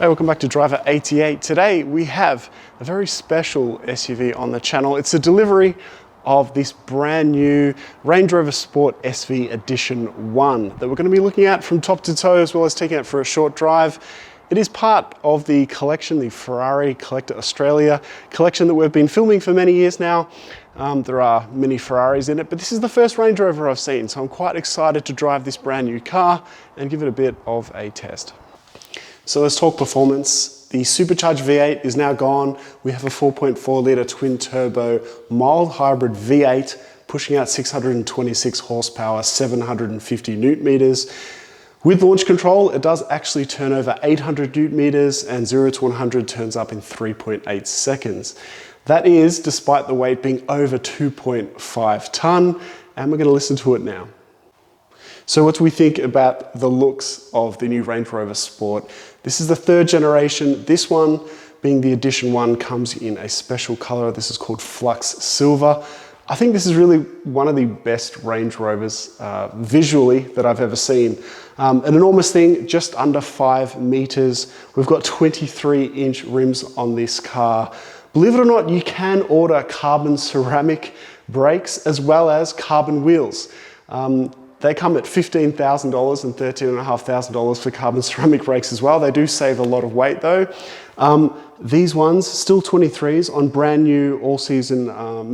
Hey, welcome back to Driver 88. Today we have a very special SUV on the channel. It's a delivery of this brand new Range Rover Sport SV Edition 1 that we're going to be looking at from top to toe, as well as taking it for a short drive. It is part of the collection, the Ferrari Collector Australia collection that we've been filming for many years now. There are many Ferraris in it, but this is the first Range Rover I've seen, so I'm quite excited to drive this brand new car and give it a bit of a test. So let's talk performance. The supercharged V8 is now gone. We have a 4.4 litre twin turbo mild hybrid V8 pushing out 626 horsepower, 750 newton meters. With launch control, it does actually turn over 800 newton meters, and 0 to 100 turns up in 3.8 seconds. That is despite the weight being over 2.5 tonne, and we're going to listen to it now. So what do we think about the looks of the new Range Rover Sport? This is the third generation. This one, being the Edition 1, comes in a special color. This is called Flux Silver. I think this is really one of the best Range Rovers visually that I've ever seen. An enormous thing, just under 5 meters. We've got 23-inch rims on this car. Believe it or not, you can order carbon ceramic brakes as well as carbon wheels. They come at $15,000 and $13,500 for carbon ceramic brakes as well. They do save a lot of weight though. These ones, still 23s on brand new all-season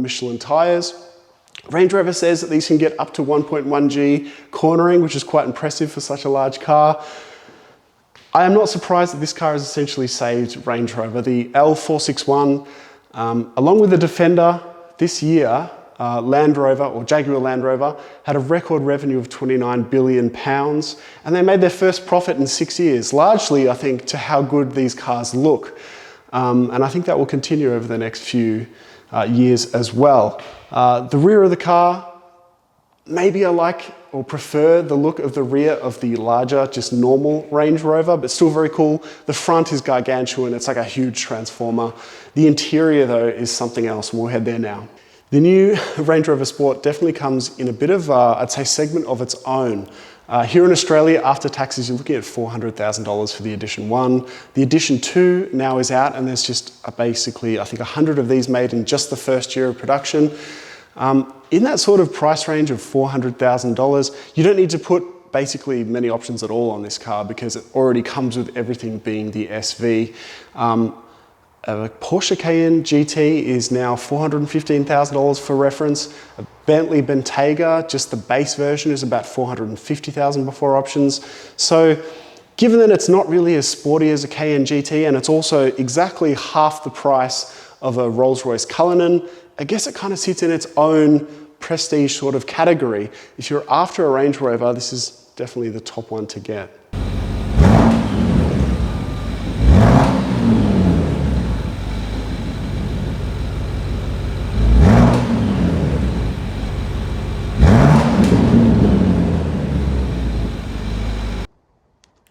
Michelin tires. Range Rover says that these can get up to 1.1G cornering, which is quite impressive for such a large car. I am not surprised that this car has essentially saved Range Rover. The L461, along with the Defender this year, Land Rover, or Jaguar Land Rover, had a record revenue of £29 billion, and they made their first profit in 6 years, largely, I think, to how good these cars look. And I think that will continue over the next few years as well. The rear of the car, maybe I like or prefer the look of the rear of the larger, just normal Range Rover, but still very cool. The front is gargantuan, it's like a huge transformer. The interior, though, is something else, and we'll head there now. The new Range Rover Sport definitely comes in a bit of, I'd say, segment of its own. Here in Australia, after taxes, you're looking at $400,000 for the Edition 1. The Edition 2 now is out, and there's just basically, I think, 100 of these made in just the first year of production. In that sort of price range of $400,000, you don't need to put basically many options at all on this car because it already comes with everything being the SV. A Porsche Cayenne GT is now $415,000 for reference. A Bentley Bentayga, just the base version, is about $450,000 before options. So given that it's not really as sporty as a Cayenne GT, and it's also exactly half the price of a Rolls-Royce Cullinan, I guess it kind of sits in its own prestige sort of category. If you're after a Range Rover, this is definitely the top one to get.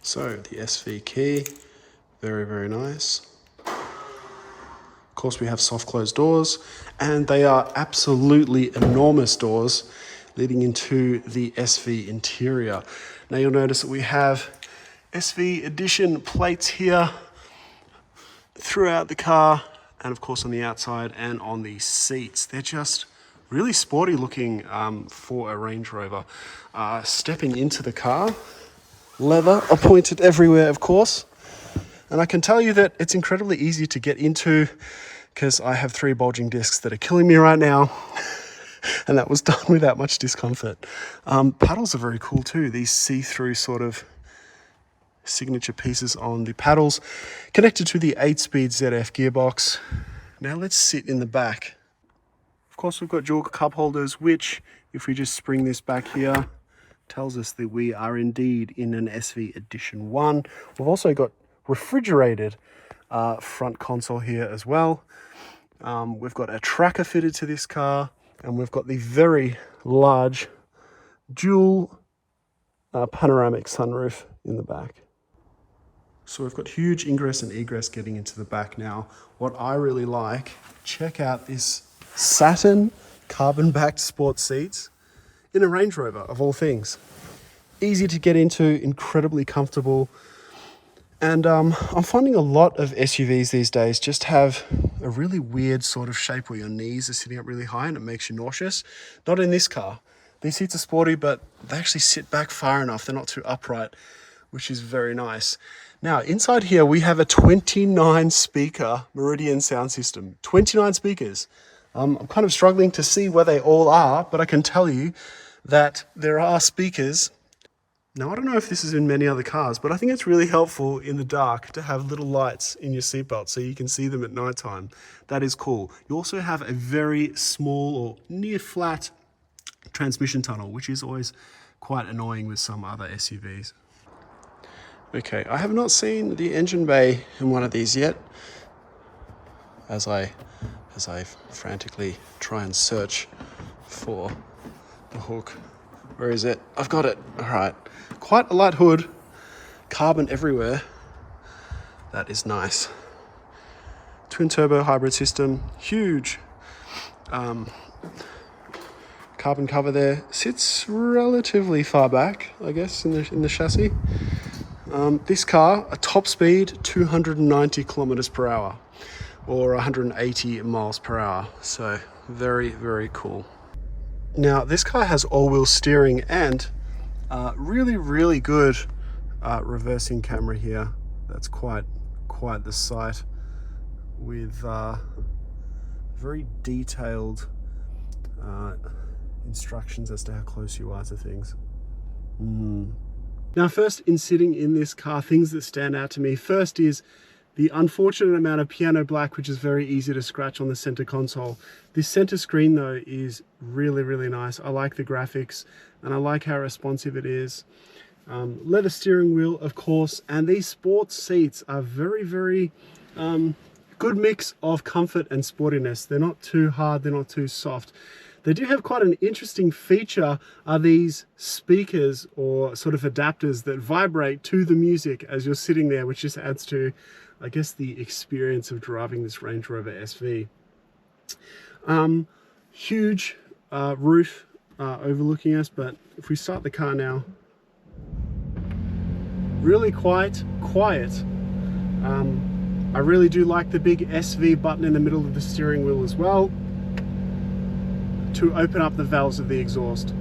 So the SV key, very, very nice. Of course, we have soft closed doors, and they are absolutely enormous doors leading into the SV interior. Now you'll notice that we have SV edition plates here throughout the car, and of course on the outside and on the seats. They're just really sporty looking for a Range Rover. Stepping into the car, leather appointed everywhere, of course. And I can tell you that it's incredibly easy to get into because I have 3 bulging discs that are killing me right now. And that was done without much discomfort. Paddles are very cool too. These see-through sort of signature pieces on the paddles, connected to the 8-speed ZF gearbox. Now let's sit in the back. Of course, we've got dual cup holders, which, if we just spring this back here, tells us that we are indeed in an SV Edition 1. We've also got refrigerated front console here as well. We've got a tracker fitted to this car, and we've got the very large dual panoramic sunroof in the back. So we've got huge ingress and egress getting into the back now. What I really like, check out this satin carbon-backed sport seats in a Range Rover, of all things. Easy to get into, incredibly comfortable. And I'm finding a lot of SUVs these days just have a really weird sort of shape where your knees are sitting up really high and it makes you nauseous. Not in this car. These seats are sporty, but they actually sit back far enough. They're not too upright, which is very nice. Now, inside here, we have a 29 speaker Meridian sound system. 29 speakers. I'm kind of struggling to see where they all are, but I can tell you that there are speakers. Now, I don't know if this is in many other cars, but I think it's really helpful in the dark to have little lights in your seatbelt so you can see them at nighttime. That is cool. You also have a very small or near flat transmission tunnel, which is always quite annoying with some other SUVs. Okay, I have not seen the engine bay in one of these yet, as I frantically try and search for the hook. Where is it? I've got it. All right. Quite a light hood, carbon everywhere. That is nice. Twin turbo hybrid system, huge carbon cover there. Sits relatively far back, I guess, in the chassis. This car, a top speed 290 kilometers per hour, or 180 miles per hour. So very, very cool. Now, this car has all-wheel steering and really, really good reversing camera here. That's quite the sight, with very detailed instructions as to how close you are to things. Now, first, in sitting in this car, things that stand out to me first is the unfortunate amount of piano black, which is very easy to scratch on the center console. This center screen, though, is really, really nice. I like the graphics and I like how responsive it is. Leather steering wheel, of course, and these sports seats are very, very good mix of comfort and sportiness. They're not too hard, they're not too soft. They do have quite an interesting feature, are these speakers or sort of adapters that vibrate to the music as you're sitting there, which just adds to, I guess, the experience of driving this Range Rover SV. Huge roof overlooking us, but if we start the car now, really quiet. I really do like the big SV button in the middle of the steering wheel as well, to open up the valves of the exhaust.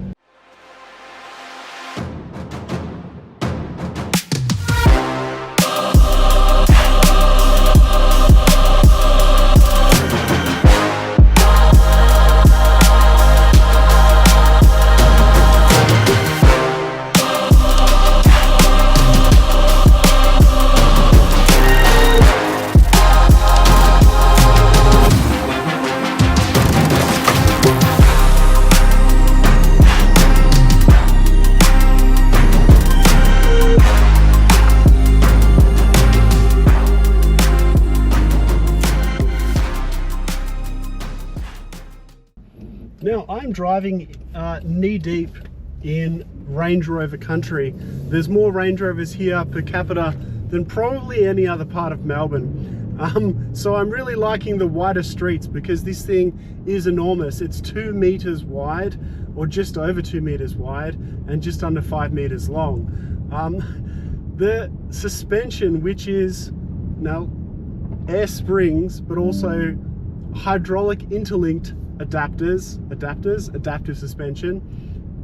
Now, I'm driving knee-deep in Range Rover country. There's more Range Rovers here per capita than probably any other part of Melbourne. So I'm really liking the wider streets because this thing is enormous. It's 2 meters wide, or just over 2 meters wide, and just under 5 meters long. The suspension, which is now air springs, but also hydraulic interlinked adaptive suspension,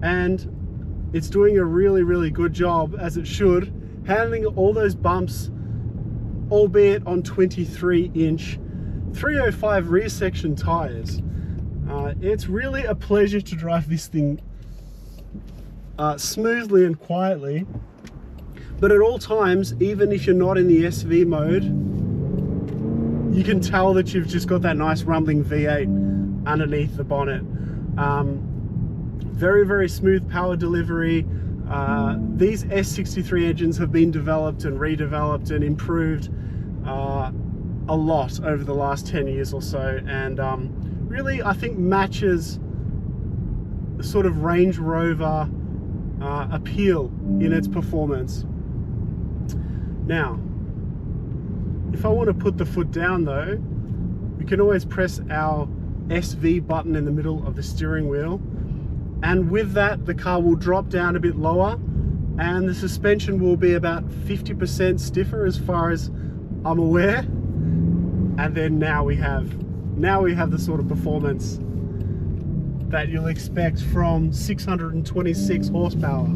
and it's doing a really, really good job, as it should, handling all those bumps, albeit on 23-inch 305 rear section tires. It's really a pleasure to drive this thing smoothly and quietly, but at all times, even if you're not in the SV mode, you can tell that you've just got that nice rumbling V8 underneath the bonnet. Very, very smooth power delivery. These S63 engines have been developed and redeveloped and improved a lot over the last 10 years or so, and really, I think, matches the sort of Range Rover appeal in its performance. Now, if I want to put the foot down though, we can always press our SV button in the middle of the steering wheel, and with that the car will drop down a bit lower, and the suspension will be about 50% stiffer as far as I'm aware. And then now we have the sort of performance that you'll expect from 626 horsepower.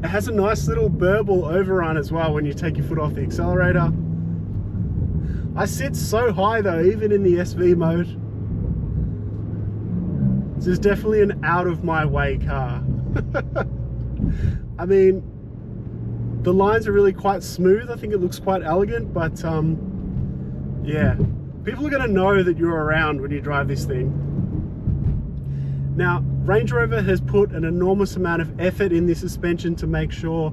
It has a nice little burble overrun as well when you take your foot off the accelerator. I sit so high though, even in the SV mode. This is definitely an out of my way car. I mean, the lines are really quite smooth. I think it looks quite elegant, but yeah, people are gonna know that you're around when you drive this thing. Now, Range Rover has put an enormous amount of effort in this suspension to make sure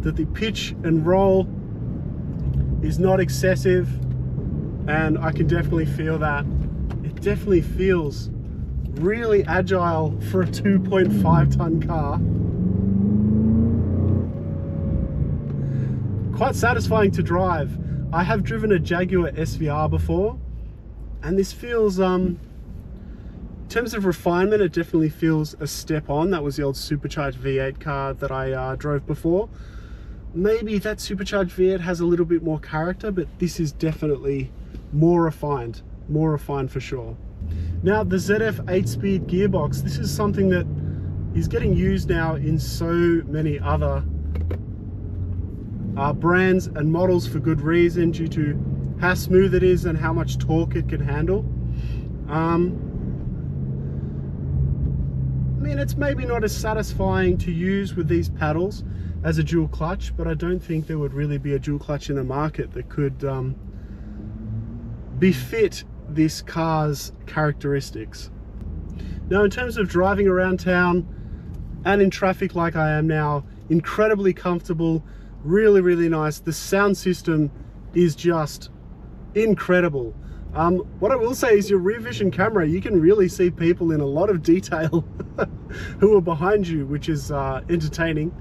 that the pitch and roll is not excessive, and I can definitely feel that. It definitely feels really agile for a 2.5 ton car. Quite satisfying to drive. I have driven a Jaguar SVR before, and this feels, in terms of refinement, it definitely feels a step on. That was the old supercharged V8 car that I drove before. Maybe that supercharged V8 has a little bit more character, but this is definitely more refined for sure. Now, the ZF 8-speed gearbox, this is something that is getting used now in so many other brands and models for good reason, due to how smooth it is and how much torque it can handle. I mean, it's maybe not as satisfying to use with these paddles as a dual clutch, but I don't think there would really be a dual clutch in the market that could befit this car's characteristics. Now, in terms of driving around town and in traffic like I am now, incredibly comfortable, really nice. The sound system is just incredible. What I will say is your rear vision camera, you can really see people in a lot of detail who are behind you, which is entertaining.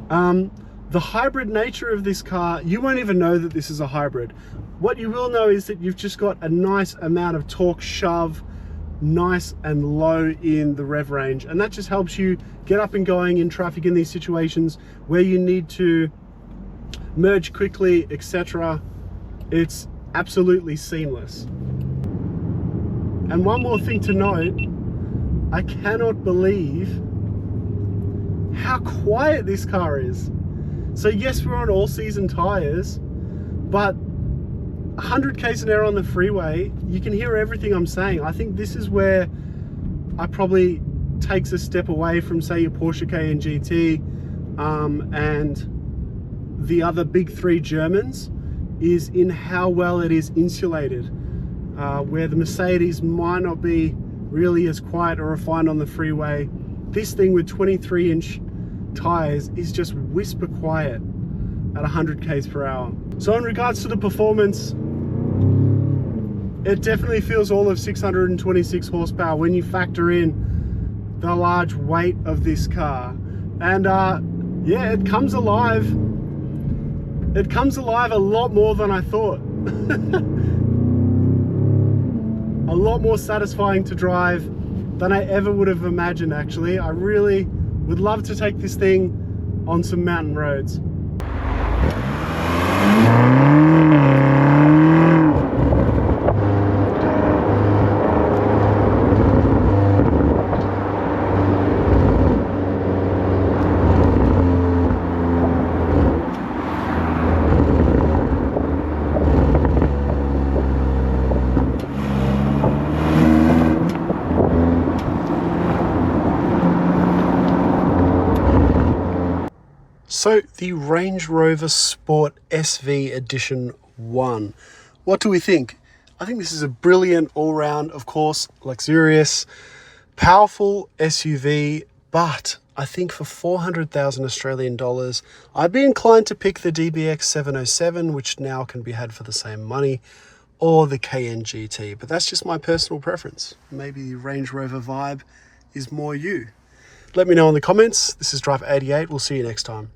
The hybrid nature of this car, you won't even know that this is a hybrid. What you will know is that you've just got a nice amount of torque shove, nice and low in the rev range, and that just helps you get up and going in traffic in these situations where you need to merge quickly, etc. It's absolutely seamless. And one more thing to note, I cannot believe how quiet this car is. So yes, we're on all season tires, but 100 k's an hour on the freeway, you can hear everything I'm saying. I think this is where I probably takes a step away from, say, your Porsche Cayenne GT and the other big three Germans, is in how well it is insulated, where the Mercedes might not be really as quiet or refined on the freeway. This thing with 23-inch tires is just whisper quiet at 100 k's per hour. So in regards to the performance, it definitely feels all of 626 horsepower when you factor in the large weight of this car. And yeah, it comes alive. It comes alive a lot more than I thought. A lot more satisfying to drive than I ever would have imagined, actually. I really would love to take this thing on some mountain roads. So the Range Rover Sport SV Edition 1. What do we think? I think this is a brilliant all-round, of course, luxurious, powerful SUV, but I think for 400,000 Australian dollars, I'd be inclined to pick the DBX 707, which now can be had for the same money, or the Cayenne GT, but that's just my personal preference. Maybe the Range Rover vibe is more you. Let me know in the comments. This is Driver 88. We'll see you next time.